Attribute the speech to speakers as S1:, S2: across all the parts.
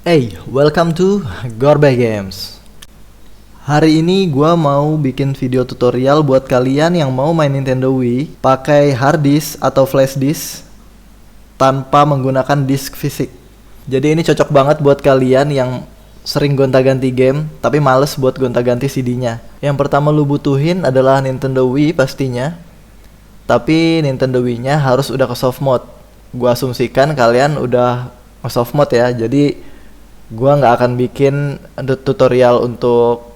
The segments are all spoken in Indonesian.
S1: Hey, welcome to Gorbe Games. Hari ini gua mau bikin video tutorial buat kalian yang mau main Nintendo Wii pakai hard disk atau flash disk tanpa menggunakan disk fisik. Jadi ini cocok banget buat kalian yang sering gonta-ganti game tapi males buat gonta-ganti CD-nya. Yang pertama lu butuhin adalah Nintendo Wii pastinya. Tapi Nintendo Wii-nya harus udah ke soft mode. Gua asumsikan kalian udah ke soft mode ya. Jadi gua nggak akan bikin tutorial untuk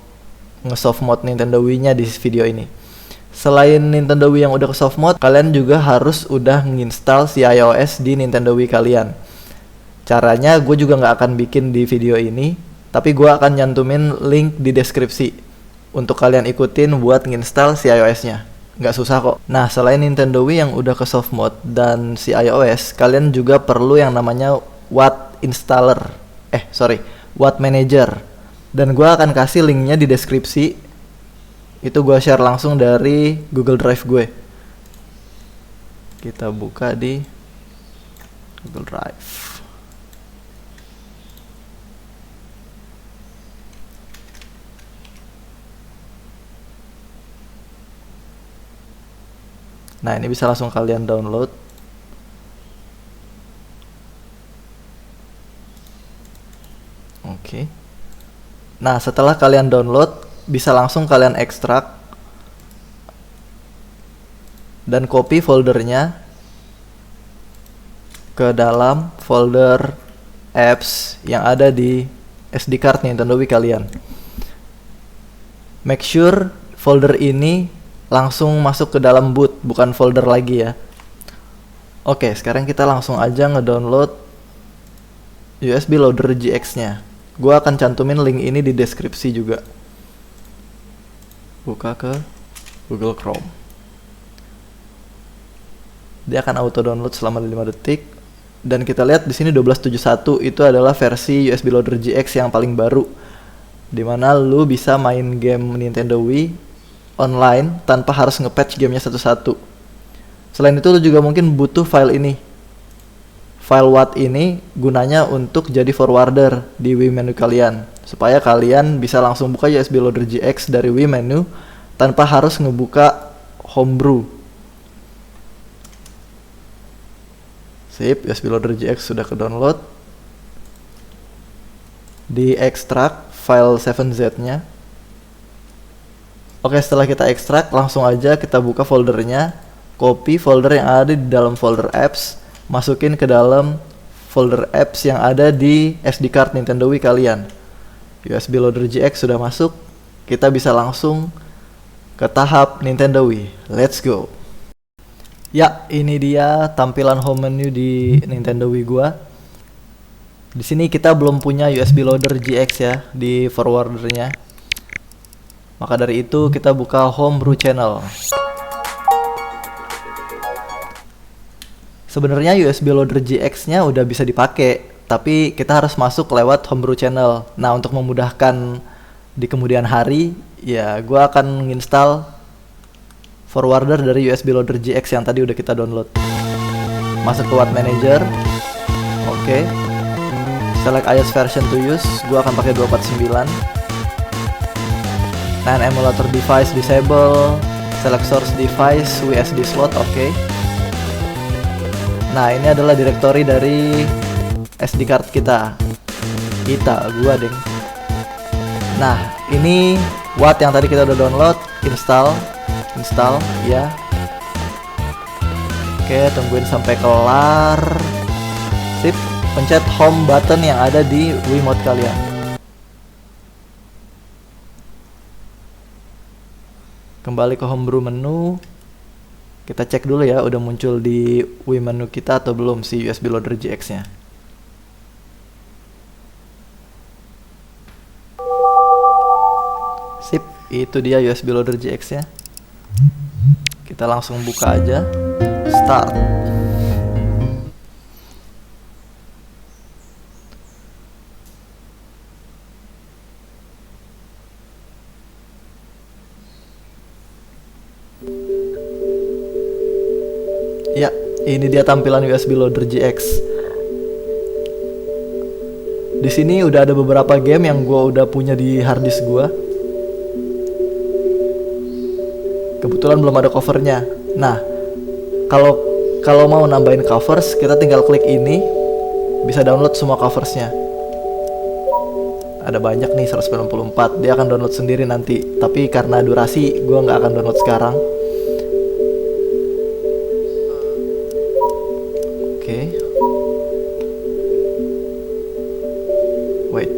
S1: nge-soft mode Nintendo Wii-nya di video ini. Selain Nintendo Wii yang udah ke soft mode, kalian juga harus udah nginstal si iOS di Nintendo Wii kalian. Caranya gue juga nggak akan bikin di video ini, tapi gue akan nyantumin link di deskripsi untuk kalian ikutin buat nginstal si iOS-nya. Nggak susah kok. Nah, selain Nintendo Wii yang udah ke soft mode dan si iOS, kalian juga perlu yang namanya Watt Installer. Watt Manager. Dan gue akan kasih linknya di deskripsi. Itu gue share langsung dari Google Drive gue. Kita buka di Google Drive. Nah, ini bisa langsung kalian download. Oke. Nah, setelah kalian download, bisa langsung kalian ekstrak dan copy foldernya ke dalam folder apps yang ada di SD card Nintendo Wii kalian. Make sure folder ini langsung masuk ke dalam boot, bukan folder lagi ya. Oke, sekarang kita langsung aja ngedownload USB Loader GX-nya. Gua akan cantumin link ini di deskripsi juga. Buka ke Google Chrome. Dia akan auto download selama 5 detik. Dan kita lihat di sini 1271 itu adalah versi USB Loader GX yang paling baru, dimana lu bisa main game Nintendo Wii online tanpa harus nge-patch gamenya satu-satu. Selain itu lu juga mungkin butuh file ini. File Watt ini gunanya untuk jadi forwarder di Wii menu kalian, supaya kalian bisa langsung buka USB Loader GX dari Wii menu tanpa harus ngebuka Homebrew. Sip, USB Loader GX sudah ke-download. Di-ekstrak file 7Z-nya. Oke, setelah kita ekstrak, langsung aja kita buka foldernya. Copy folder yang ada di dalam folder apps, masukin ke dalam folder apps yang ada di SD card Nintendo Wii kalian. USB Loader GX sudah masuk. Kita bisa langsung ke tahap Nintendo Wii. Let's go. Ya, ini dia tampilan home menu di Nintendo Wii gua. Di sini kita belum punya USB Loader GX ya di forwardernya. Maka dari itu kita buka Homebrew channel. Sebenarnya USB Loader GX-nya udah bisa dipakai, tapi kita harus masuk lewat Homebrew channel. Nah, untuk memudahkan di kemudian hari, ya gua akan menginstal forwarder dari USB Loader GX yang tadi udah kita download. Masuk ke Watt Manager. Oke. Select iOS version to use. Gua akan pakai 249. Nah, emulator device disable. Select source device WSD slot. Oke. Nah, ini adalah directory dari SD card kita. Gua deng. Nah, ini Watt yang tadi kita udah download. Install ya. Oke, tungguin sampai kelar. Sip, pencet home button yang ada di Wiimote kalian. Kembali ke Homebrew menu. Kita cek dulu ya, udah muncul di Wii menu kita atau belum si USB Loader GX-nya. Sip, itu dia USB Loader GX-nya. Kita langsung buka aja. Start. Ya, ini dia tampilan USB Loader GX. Di sini udah ada beberapa game yang gue udah punya di harddisk gue. Kebetulan belum ada covernya. Nah, kalau mau nambahin covers, kita tinggal klik ini, bisa download semua coversnya. Ada banyak nih, 194. Dia akan download sendiri nanti. Tapi karena durasi, gue nggak akan download sekarang. Oke. Wait.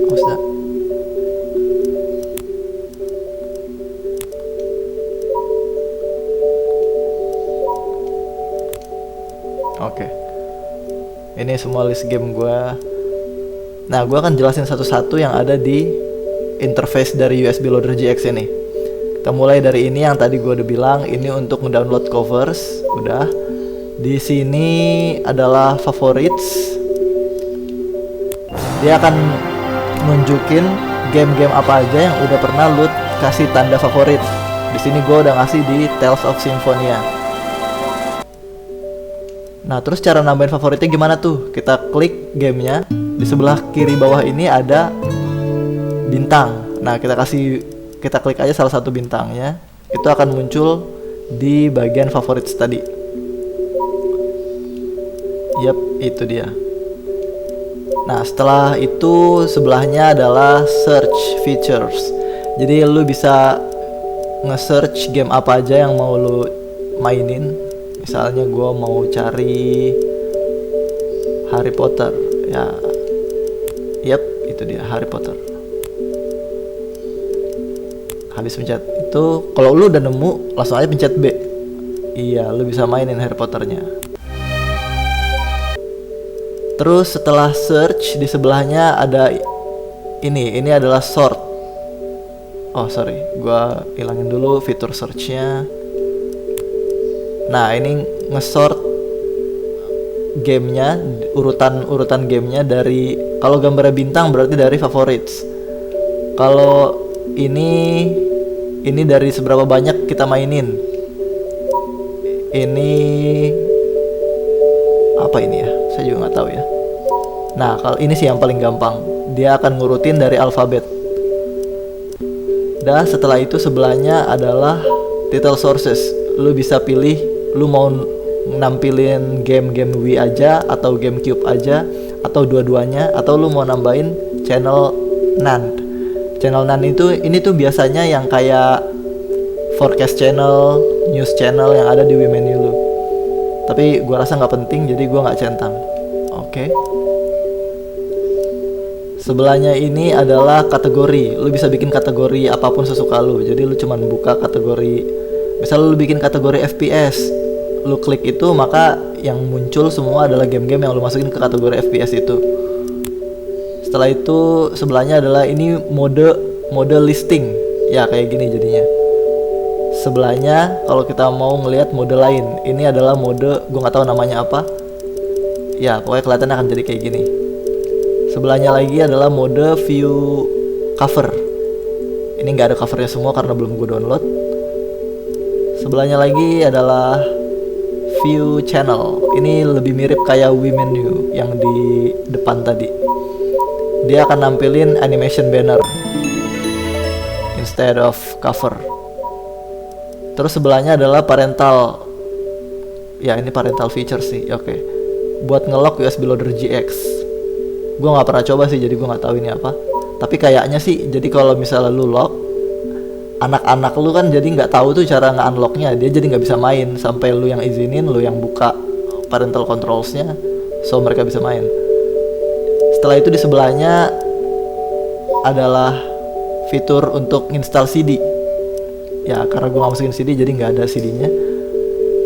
S1: Oh, sudah. Oke. Ini semua list game gue. Nah, gue akan jelasin satu-satu yang ada di interface dari USB Loader GX ini. Kita mulai dari ini yang tadi gue udah bilang, ini untuk mendownload covers. Udah. Di sini adalah favorites. Dia akan nunjukin game-game apa aja yang udah pernah lu kasih tanda favorit. Di sini gue udah ngasih di Tales of Symphonia. Nah, terus cara nambahin favoritnya gimana tuh? Kita klik gamenya. Di sebelah kiri bawah ini ada bintang. Nah, kita klik aja salah satu bintangnya. Itu akan muncul di bagian favorites tadi. Yap, itu dia. Nah, setelah itu sebelahnya adalah search features. Jadi lu bisa nge-search game apa aja yang mau lu mainin. Misalnya gue mau cari Harry Potter. Ya, yap, itu dia Harry Potter. Habis pencet itu, kalau lu udah nemu, langsung aja pencet B. Iya, lu bisa mainin Harry Potternya. Terus setelah search, di sebelahnya ada ini adalah sort. Oh sorry, gua hilangin dulu fitur searchnya. Nah, ini nge-sort gamenya, urutan gamenya dari, kalau gambarnya bintang berarti dari favorites. Kalau ini dari seberapa banyak kita mainin. Ini apa ini ya? Saya juga nggak tahu ya. Nah, kalau ini sih yang paling gampang. Dia akan ngurutin dari alfabet. Dan setelah itu sebelahnya adalah title sources. Lu bisa pilih, lu mau nampilin game-game Wii aja atau GameCube aja atau dua-duanya, atau lu mau nambahin channel NAND. Channel NAND ini tuh biasanya yang kayak forecast channel, news channel yang ada di Wii menu lu. Tapi gua rasa nggak penting, jadi gua nggak centang. Oke. Sebelahnya ini adalah kategori. Lu bisa bikin kategori apapun sesuka lu. Jadi lu cuman buka kategori. Misal lu bikin kategori FPS, lu klik itu, maka yang muncul semua adalah game-game yang lu masukin ke kategori FPS itu. Setelah itu sebelahnya adalah ini mode listing. Ya kayak gini jadinya. Sebelahnya kalau kita mau ngelihat mode lain, ini adalah mode, gue nggak tahu namanya apa. Ya pokoknya kelihatan akan jadi kayak gini. Sebelahnya lagi adalah mode view cover. Ini nggak ada covernya semua karena belum gue download. Sebelahnya lagi adalah view channel. Ini lebih mirip kayak Wii menu yang di depan tadi. Dia akan nampilin animation banner instead of cover. Terus sebelahnya adalah parental. Ya ini parental feature sih. Oke. Buat ngelock USB Loader GX. Gue nggak pernah coba sih, jadi gue nggak tahu ini apa. Tapi kayaknya sih, jadi kalau misalnya lu lock, anak-anak lu kan jadi nggak tahu tuh cara nge-unlocknya. Dia jadi nggak bisa main sampai lu yang izinin, lu yang buka parental controlsnya, so mereka bisa main. Setelah itu di sebelahnya adalah fitur untuk install CD. Ya karena gue nggak masukin CD, jadi nggak ada CD-nya.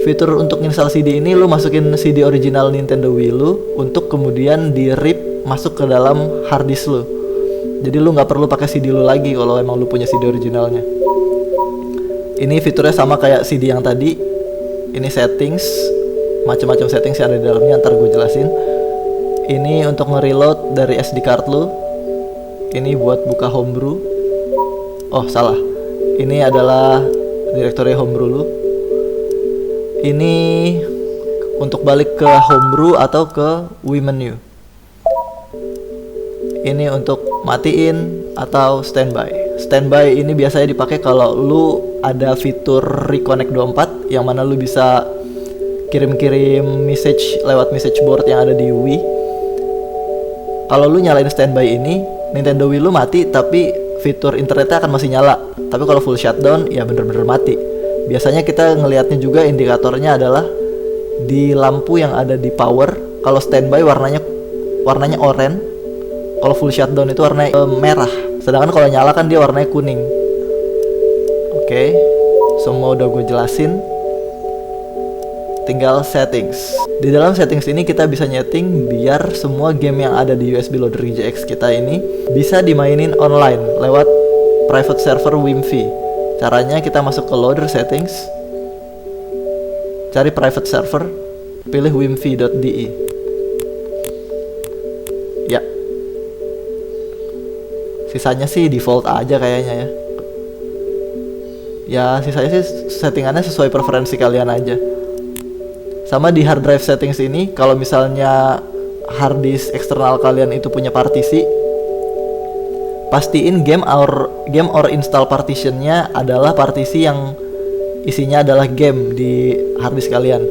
S1: Fitur untuk install CD ini, lu masukin CD original Nintendo Wii lu untuk kemudian di-rip masuk ke dalam harddisk lu. Jadi lu nggak perlu pakai CD lu lagi kalau emang lu punya CD originalnya. Ini fiturnya sama kayak CD yang tadi. Ini settings, macam-macam settings yang ada di dalamnya, ntar gue jelasin. Ini untuk nge-reload dari SD card lu. Ini buat buka homebrew. Oh salah, ini adalah directory homebrew lu. Ini untuk balik ke homebrew atau ke Wii menu. ini untuk matiin atau standby. Standby ini biasanya dipakai kalau lu ada fitur Reconnect 24 yang mana lu bisa kirim-kirim message lewat message board yang ada di Wii. Kalau lu nyalain standby ini, Nintendo Wii lu mati tapi fitur internetnya akan masih nyala. Tapi kalau full shutdown ya bener-bener mati. Biasanya kita ngelihatnya juga indikatornya adalah di lampu yang ada di power. Kalau standby warnanya oranye. Kalau full shutdown itu warnanya merah. Sedangkan kalau nyala kan dia warnanya kuning. Oke, semua udah gue jelasin. Tinggal settings. Di dalam settings ini kita bisa nyeting biar semua game yang ada di USB Loader GJX kita ini bisa dimainin online lewat private server Wimpy. Caranya kita masuk ke loader settings, cari private server, pilih wimpy.de. Ya, sisanya sih default aja kayaknya ya. Ya sisanya sih settingannya sesuai preferensi kalian aja. Sama di hard drive settings ini, kalau misalnya hard disk eksternal kalian itu punya partisi, pastiin game or install partitionnya adalah partisi yang isinya adalah game di hard disk kalian.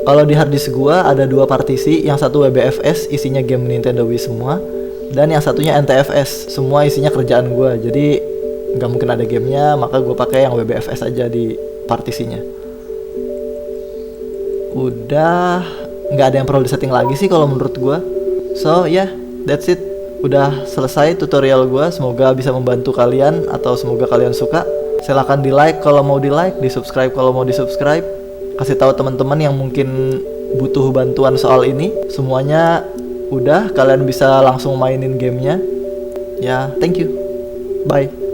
S1: Kalau di hard disk gua ada dua partisi, yang satu WBFS isinya game Nintendo Wii semua, dan yang satunya NTFS semua isinya kerjaan gua. Jadi nggak mungkin ada gamenya, maka gua pakai yang WBFS aja di partisinya. Udah nggak ada yang perlu disetting lagi sih kalau menurut gua. So yeah, that's it. Udah selesai tutorial gua. Semoga bisa membantu kalian atau semoga kalian suka. Silahkan di like kalau mau di like, di subscribe kalau mau di subscribe. Kasih tahu teman-teman yang mungkin butuh bantuan soal ini. Semuanya udah, kalian bisa langsung mainin gamenya. Ya, thank you. Bye.